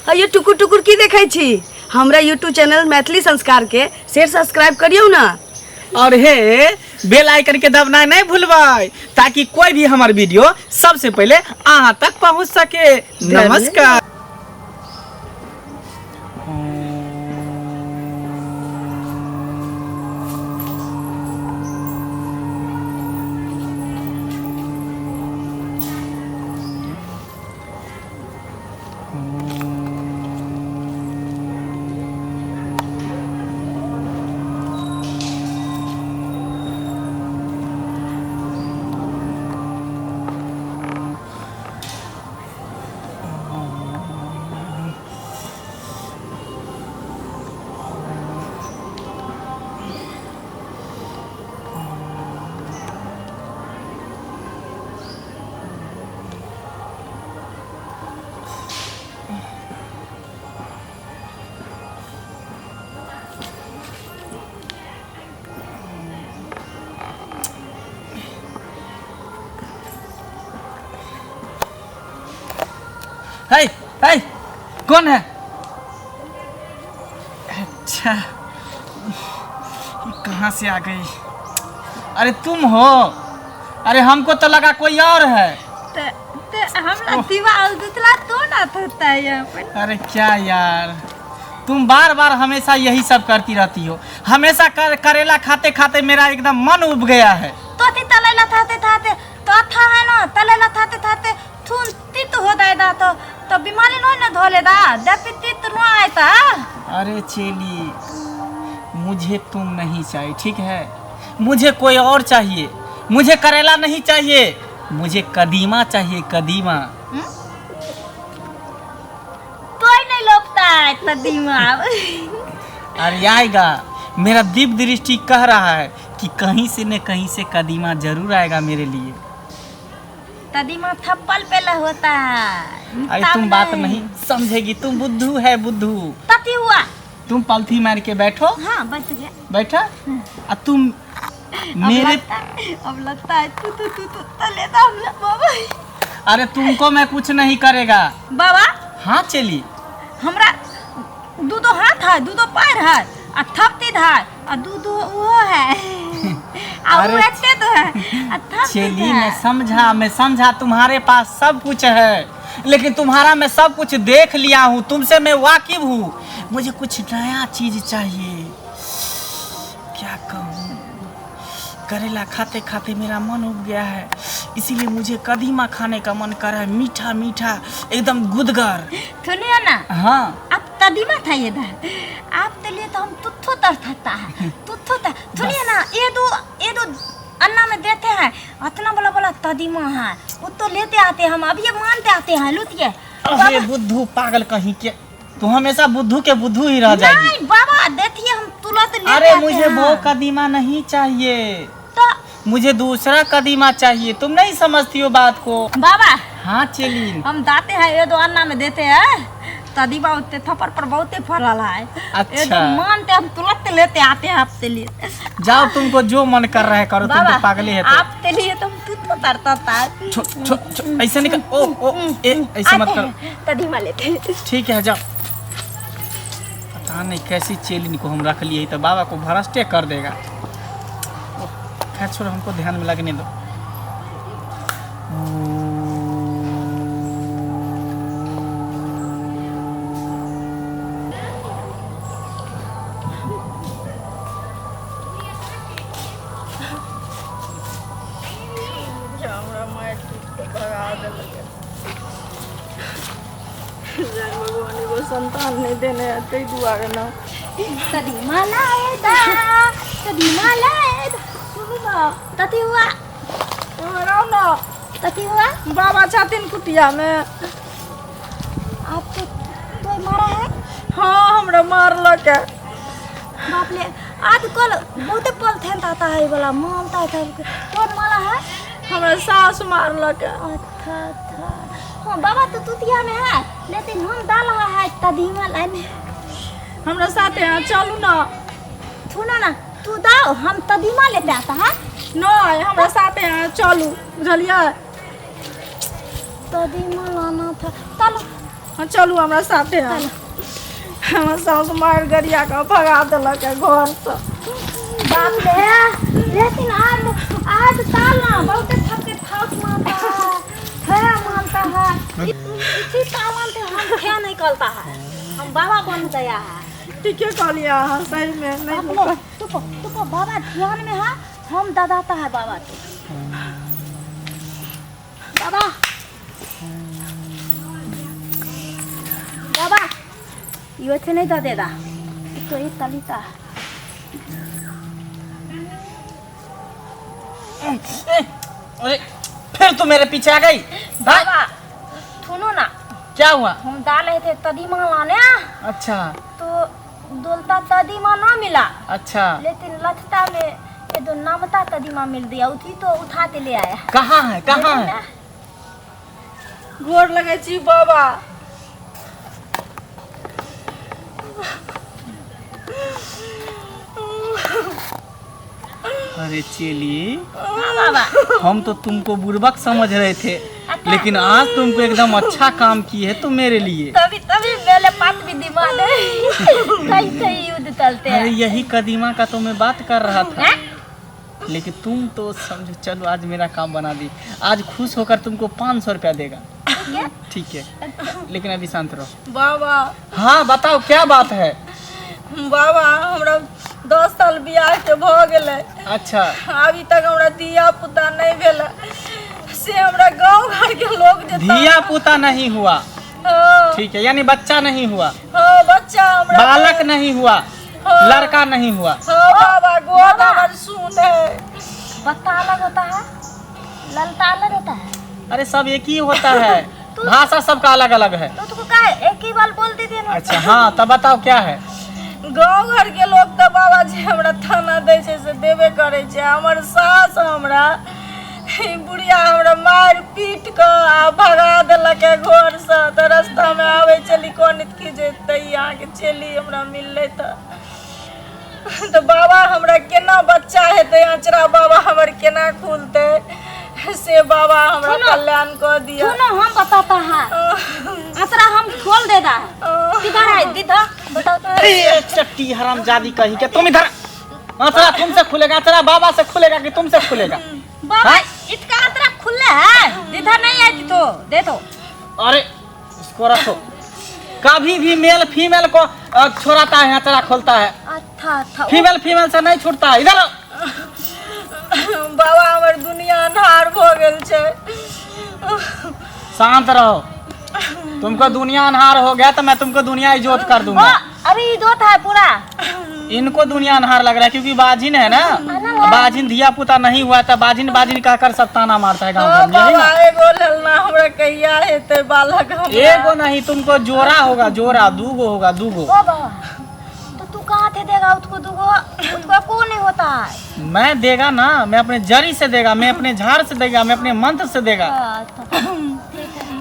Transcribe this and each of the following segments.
ये टुकुर टुकुर की देखे छी हमरा यूट्यूब चैनल मैथिली संस्कार के शेयर सब्सक्राइब करियो ना और हे बेल आइकन के दबना नहीं भूलवाई ताकि कोई भी हमार वीडियो सबसे पहले अहाँ तक पहुंच सके। नमस्कार। है कौन है? अच्छा कहाँ से आ गई? अरे तुम हो? अरे हमको तो लगा कोई और है। अरे क्या यार तुम बार बार हमेशा यही सब करती रहती हो। हमेशा करेला खाते खाते मेरा एकदम मन उब गया है। तो तलेला थाते थाते तो था है ना तलेला थाते थाते थून तित हो दादा तो बीमारी न धोले दा देपी तित न आयता। अरे चेली मुझे तुम नहीं चाहिए, ठीक है? मुझे कोई और चाहिए। मुझे करेला नहीं चाहिए, मुझे कदीमा चाहिए। कदीमा कोई नहीं लोगता है कदीमा। अरे आएगा, मेरा दिव्य दृष्टि कह रहा है कि कहीं से न कहीं से कदीमा जरूर आएगा मेरे लिए। कदीमा थप्पल पे होता है। अरे तुम बात नहीं समझेगी, तुम बुद्धू है बुद्धू। तती हुआ तुम पलथी मार के बैठो। हाँ बैठ गया बैठा और तुम मेरे अब लगता है तू तले दा बाबा। अरे तुमको मैं कुछ नहीं करेगा बाबा। हाँ चली हमरा दूधो हाथ है दूधो पैर है आ थपती है आ दूधो वो है। अरे तो है चली मैं समझा तुम्हारे पास सब कुछ है, लेकिन तुम्हारा मैं सब कुछ देख लिया हूँ, तुमसे मैं वाकिफ हूँ। मुझे कुछ नया चीज चाहिए। क्या कहूँ, करेला खाते खाते मेरा मन उब गया है, इसीलिए मुझे कदीमा खाने का मन कर रहा है। मीठा मीठा एकदम गुदगर। सुनिए ना। हाँ आप कदीमा था ये था आप तो लिए तो हम तुत्थो तरता है तुत्थो तर। सुनिए ना ये दो अन्ना में देते हैं इतना बड़ा कदीमा है वो तो लेते आते हैं हम अब ये मानते आते हैं लुटिए। अरे बुद्धू पागल कहीं के, तू हमेशा बुद्धू के बुद्धू ही रह जाएगी। नहीं बाबा देखिए हम तुरंत लेते अरे आते मुझे हैं। वो कदीमा नहीं चाहिए, तो मुझे दूसरा कदीमा चाहिए। तुम नहीं समझती हो बात को। बाबा हाँ चली हम दाते हैं ये दो अन्ना में देते हैं कदीमा उतने थप्पड़ पर बहुते फरल है। अच्छा। ये दो मानते हम तुरंत लेते आते हैं आपके लिए। जाओ तुमको जो मन कर रहा है करो, तुम तो पागले है। आपके लिए तुम तुत्थो तरता था। ऐसे निकल। ओ ऐसे मत करो। कदीमा लेते ठीक है जाओ। पता नहीं कैसी चेलिन को हम रख लिए तो बाबा को भ्रष्टे कर देगा। खैर छोड़ो, हमको ध्यान में लगने दो। संतान नहीं देने कई दुआरे ना कदीमा लाएदा कदीमा लाएदा। सुनो ना तती हुआ ना तती हुआ बाबा छातीन कुटिया में। आप तो मारा है। हाँ हमरा मारलक है। बाप ले आजकल बहुते पल थेंता है वाला मानता था। कौन मारा है? हमरा सास मारलक है। अच्छा अच्छा हाँ बाबा तो तुतिया में है लेकिन हम डाला है कदीमा लाने। हमरा साथे यहाँ चलू ना। सुनो ना तू दाओ हम कदीमा लेते आता है। नहीं हमरा साथे यहाँ चलू बुझलिए। कदीमा लाना था चलो हाँ, चलू हमरा साथे हम हमर साउस मार गरिया के भगा देलक है घर से। बाप रे, लेकिन आज आज साल ना बहुत थके थाक मारता है मानता है। इसी सावन से हम क्या निकलता है, हम बाबा बन गया है। ठीक है कहलिया हाँ, सही में नहीं होगा। तुको बाबा ध्यान में है, हम दादाता है बाबा तो। बाबा बाबा ये थे नहीं दादेदा तो ये तलीता है। अरे फिर तू मेरे पीछे आ गई। बाबा सुनो ना, क्या हुआ? हम डाल रहे थे तदीमा लाने, अच्छा तो दोलता तदीमा ना मिला। अच्छा, लेकिन लथता में ये दो नामता तदीमा मिल दिया, उठी तो उठा के ले आया। कहाँ है कहाँ है? गोर लगे छी बाबा। अरे चेली, हाँ बाबा, हम तो तुमको बुर्बक समझ रहे थे, लेकिन आज तुमको एकदम अच्छा काम की है तुम मेरे लिए। तभी तभी मेरे पास भी दिमाग है। कहीं कहीं युद्ध चलते अरे हैं। यही कदीमा का तो मैं बात कर रहा था, हैं? लेकिन तुम तो समझो, चलो आज मेरा काम बना दी। आज खुश होकर तुमको 500 रुपया देगा। ठीक है? ठीक है, लेकिन अभी शांत रहो। बाबा हाँ बताओ क्या बात है? बाबा हमरा 10 साल बियाह के भ गेलै, अच्छा, अभी तक हमरा दिया पुता नहीं भेल से हमरा गांव घर के लोग जे धिया पुता नहीं हुआ, हाँ, ठीक है, यानी बच्चा नहीं हुआ, हाँ, बच्चा हमरा बालक नहीं हुआ, हाँ। लड़का नहीं हुआ। हाँ बाबा, गोद हमर सुन है। बत्ता अलग होता है, ललता अलग होता है। अरे सब एक ही होता है, भाषा सबका अलग अलग है। तो तुमको क्या है? एक ही बार बोल दीजिए ना। अच्छा हाँ, तब बताओ क्या है? गांव घर के लोग तो बाबा जी हमरा थाना दै छै से देबे करे छै। हमर सास हमरा ई बुढ़िया हमरा मार पीट के आ भगा देलक है घर से। तो रास्ता में आवे चली कोनित की जेतै यहाँ के चली हमरा मिलले तो बाबा हमरा केना बच्चा हेतै, अचरा बाबा हमर केना खुलतै से बाबा हमरा सुनो, कल्याण कर दिया। सुनो हम बताता है, असरा हम खोल देता है। किधर है दीदा बताओ तो। अरे चट्टी हरामजादी कही के तुम इधर। अचरा तुमसे खुलेगा, अचरा बाबा से खुलेगा कि तुमसे खुलेगा? बाबा हाँ? इसका अतरा खुला है, दीदा नहीं आई तो दे दो। अरे इसको रखो। कभी भी मेल फीमेल को छोड़ाता है, अचरा खोलता है। अच्छा अच्छा फीमेल फीमेल से नहीं छूटता है। इधर आओ। बाबा हमर दुनिया अन्हार भ गेल छै। शांत रहो। तुमको दुनिया अन्हार हो गया तो मैं तुमको दुनिया इजोत कर दूंगा। अरे इजोत है पूरा। इनको दुनिया अन्हार लग रहा है क्योंकि बाजिन है ना, बाजिन धिया पुता नहीं हुआ था, बाजिन बाजिन कहकर सब ताना मारता है गाँव हाँ घर में, यही बाबा, ना? एगो ललना हमरा कहिया हेतै बालक हमरा। एगो नहीं, तुमको जोरा होगा, जोरा, दूगो होगा, दूगो। ओ बाबा, तो तू कहाँ थे देगा उसको दूगो? उसको को नहीं होता है। मैं देगा ना, मैं अपने जड़ी से देगा, मैं अपने झाड़ से देगा, मैं अपने मंत्र से देगा। अच्छा, ठीक है।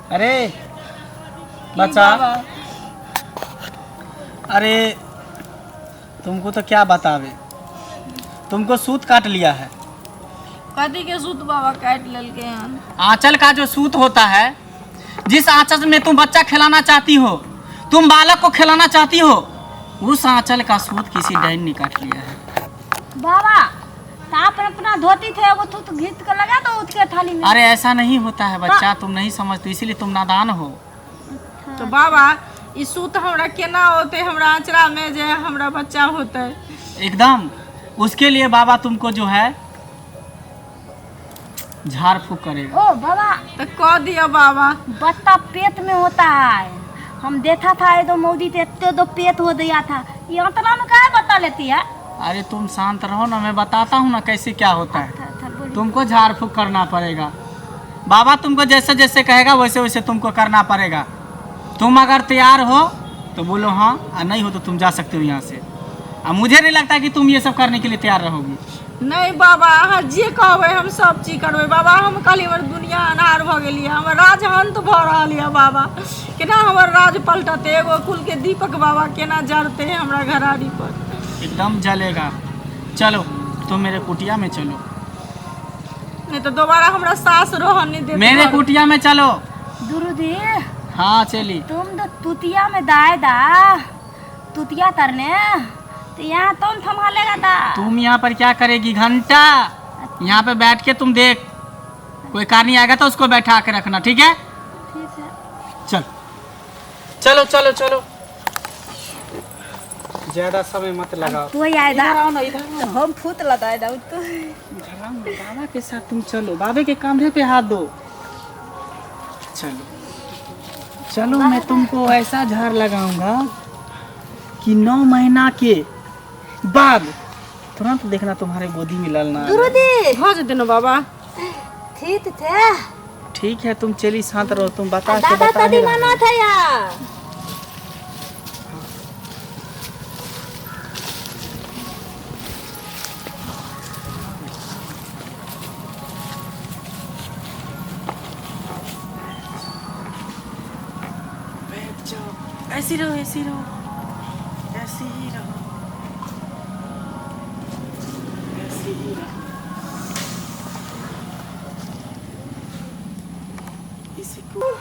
अरे बच्चा, अरे तुमको तो क्या बतावे, तुमको सूत काट लिया है। कथी के सूत बाबा काट लेलके हन? आंचल का जो सूत होता है, जिस आंचल में तुम बच्चा खिलाना चाहती हो, तुम बालक को खिलाना चाहती हो, उस आंचल का सूत किसी डाइन ने काट लिया है। बाबा तो आप अपना धोती थे वो तो घींच कर लगा दो उसके थाली में। अरे ऐसा नहीं होता है बच्चा, तुम नहीं समझते इसीलिए तुम नादान हो। तो बाबा ई सूत हमरा केना होते, हमरा आंचरा में जे हमरा बच्चा होते? एकदम, उसके लिए बाबा तुमको जो है झाड़ फूक करेगा। ओ बाबा, तो कह दिया बाबा। बच्चा पेट में होता है, हम देखा था ये दो मोदी इतने दो पेट हो गया था, ये अंतरा में क्या बता लेती है? अरे तुम शांत रहो ना, मैं बताता हूँ ना कैसे क्या होता है। अच्छा, बोलिए। तुमको झाड़ फूक करना पड़ेगा। बाबा तुमको जैसे जैसे कहेगा वैसे वैसे तुमको करना पड़ेगा। तुम अगर तैयार हो तो बोलो हाँ, और नहीं हो तो तुम जा सकते हो यहाँ से। अब मुझे नहीं लगता कि तुम ये सब करने के लिए तैयार रहोगी। नहीं बाबा अहाँ जे कहबै हम सब चीज करबै बाबा। हम कहली हमर दुनिया अनार भऽ गेल यऽ, हमर राज अंत भऽ रहल यऽ बाबा। केना हमर राज पलटते, एगो कुल के दीपक बाबा केना जरते हमरा घरारी पर। एकदम जलेगा। चलो तुम मेरे कुटिया में चलो। नहीं तो दोबारा हमरा सास रोहन नहीं देते। मेरे कुटिया में चलो। दुरुदी हाँ चली। तुम तो तुतिया में दाए दा तुतिया तरने तो यहाँ तुम संभालेगा दा। तुम यहाँ पर क्या करेगी घंटा? यहाँ पे बैठ के तुम देख, कोई कार नहीं आएगा तो उसको बैठा के रखना, ठीक है? ठीक है। चल चलो चलो चलो, ज्यादा समय मत लगाओ। तू आए दा। इधर आओ ना, इधर आओ। हम फूट लगाए दा तो। इधर आओ ना, बाबा के साथ तुम चलो, बाबे के कंधे पे हाथ दो। चलो चलो, मैं तुमको ऐसा झाड़ लगाऊंगा कि 9 महीना के बाद तुरंत देखना तुम्हारे गोदी में ललना आएगा। दुरुदी हो जते ना बाबा। ठीक थे। ठीक है, तुम चली शांत रहो, तुम बता के दादा बता दादी नहीं रहे। माना था यार। बैठ जाओ, ऐसे रहो ऐसे रहो, ऐसे ही रहो, ऐसे ही रहो। इसी को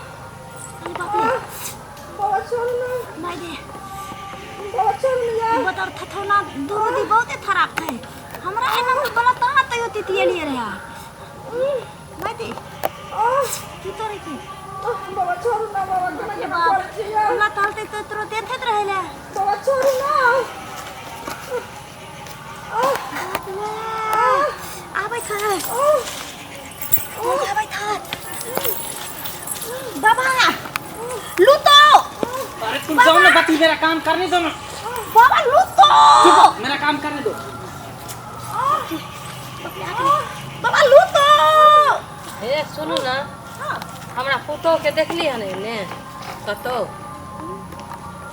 बाबा छोड़ ना, माय दे बाबा छोड़ ना। बता था ना दुरुदी बहुत खराब थे। हमरा है ना बड़ा तना तयो तितिये लिए रहा। माय दे की तोरे की बाबा छोड़ ना बाबा, केना ये के बाप बात छै यार। हमरा तालते तो तोरो देखत रहेला। बाबा छोड़ ना। आबै था आबै था बाबा लूटो। अरे तुम जाओ ना, बाती मेरा काम करने दो ना। बाबा लूटो। चुप, मेरा काम करने दो। बाबा लूटो। हे सुनू ना, हमरा फोटो के देखली हन ने कतो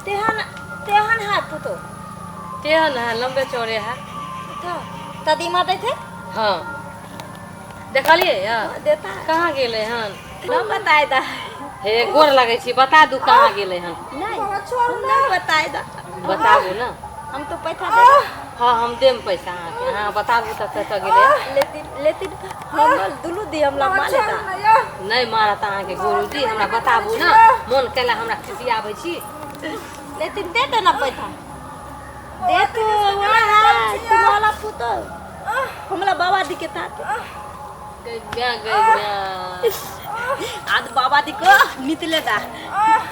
तेहन तेहन है फोटो। तेहन है, लंबे चौड़े है। था तदीमा देते हाँ देखलिए यार, देता कहाँ गेले हन? न बताए दा। हे गोर लगे छी, बता दू कहाँ गेले हन? नहीं नहीं बताए दा। बताबू ना। हम तो पैसा दे हाँ हम देम पैसा अहाँके, हाँ बताबू तब तक गेले। लेती हम दुलू दी हमला माले दा। नहीं मारत अहाँके गुरुजी, हमरा बताबू ना, मन कैला हमरा खुशी आबै छी। लेकिन दे दो ना पैसा। दे तो वहाँ तुम्हारा फोटो हमला बाबा दी के साथ। आज बाबा दी को निकले दा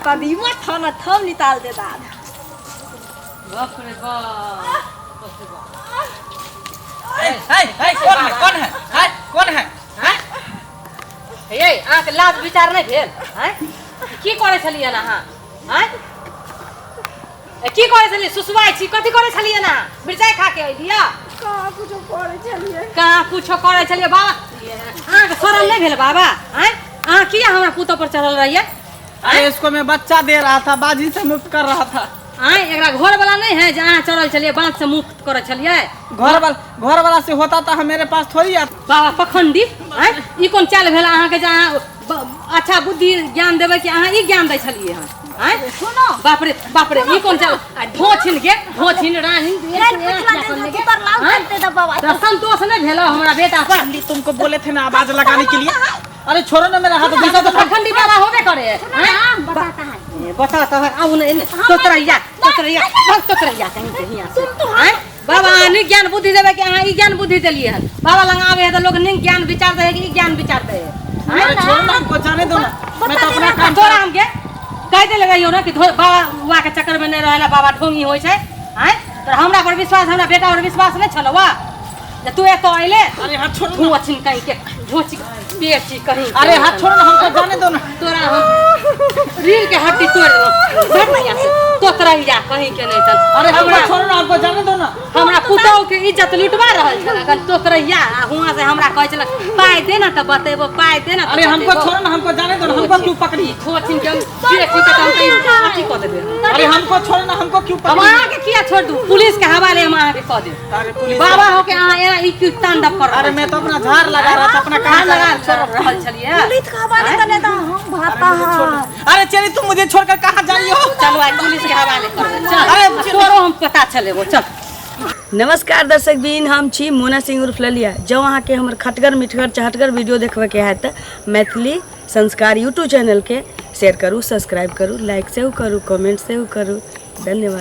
कदीमा थाना थम निकाल दे दा। बाप रे बाप। कौन है कौन है हैं? कौन है हैं? हे अहाँके लाज विचार नहि भेल हैं? की करे छलियै ना अहाँ हैं? की करे छलियै? सुसुआइ छी, कथी करे छलियै ना? मिरचाइ खा के अइलियै? कहाँ कुछो करे छलियै। कहाँ कुछो करे छलियै बाबा? अहाँके शरम नहि भेल बाबा हैं? अहाँ किया हमरा पुतौ पर चढ़ल रहियै? अरे इसको मैं बच्चा दे रहा था, बाजी से मुक्त कर रहा था। आय एकरा घर वाला नहीं है जे अहाँ चढ़ल छलियै, बाँध से मुक्त करे छलियै? घर वाला से होता था मेरे पास थोड़ी आता। बाबा पखंडी हैं? ई कोन चाल भेल अहाँके जे अहाँ अच्छा बुद्धि ज्ञान देबै कि अहाँ ई ज्ञान दै छलियै हन? हैं? सुनो बाप रे ई कोन चाल? ढोछिन राहिन तो संतोष नहीं भेलो हमरा बेटा पर? तुमको बोले थे ना आवाज लगाने के लिए। अरे छोड़ो ना मेरा हाथ। तो तो पखंडी बाबा होबे करे हैं? बताता है बताता है आउ ना इने तोतरैया कहीं से हियां से हैं? बाबा नहीं ज्ञान बुद्धि देवे कि अहाँ ई ज्ञान बुद्धि देलिए हन? बाबा लंग आवे है तो लोग नहीं ज्ञान विचार दे है कि ई ज्ञान विचार दे है? अरे छोड़ो ना, हमको जाने दो ना, मैं तो अपना काम तोरा हमके कह दे लगाइयो ना कि बाबा हुआ के चक्कर में नहीं रहेला, बाबा ढोंगी होय छै हैं? तो हमरा पर विश्वास, हमरा बेटा पर विश्वास नहीं छलवा जे तू एतो आइले? अरे हाथ छोड़ो ना। ढोचिन कहीं के ढोची पेची कहीं। अरे हाथ छोड़ो ना, हमको जाने दो ना। तोरा हम रीढ़ के हड्डी तोड़ देबो से तोतरैया कहीं के नहीं चल। अरे हमको छोड़ो ना, हमको जाने दो ना। हमरा पुतौ के इज्जत लुटवा रहल छल, अगर तोतरैया हुआ से हमरा कहै छल पाइ दे ना त बतेबो, पाइ दे ना। अरे हमको छोड़ो ना, हमको जाने दो ना, हमको क्यों पकड़ी? खोचिन के पेची के हम की कर देबे अरे हमको छोड़ना, हमको क्यों हम पकड़ी? अहाँ के किया छोड़ दू, पुलिस के हवाले हम अहाँ के कह दे। अरे पुलिस बाबा हो के अहाँ एना ई क्यों तांडव कर अरे मैं तो अपना झाड़ लगा रहा था, अपना काम कान लगा कर रहा छोड़ रहल छलिए। पुलिस का हवाले कर देता हम भाता है। अरे चलिए तुम मुझे छोड़कर कहाँ जा रही हो? चलो आज पुलिस के हवाले कर दे। चल अरे तोरो हम पता चले वो चल। नमस्कार दर्शक बीन, हम छी मोना सिंह उर्फ ललिया। जो अहाँ के हमर खटगर मिठगर चहटगर वीडियो देखबे के है त मैथिली संस्कार यूट्यूब चैनल के शेयर करू, सब्सक्राइब करू, लाइक सेहो करू, कमेंट सेहो करू। धन्यवाद।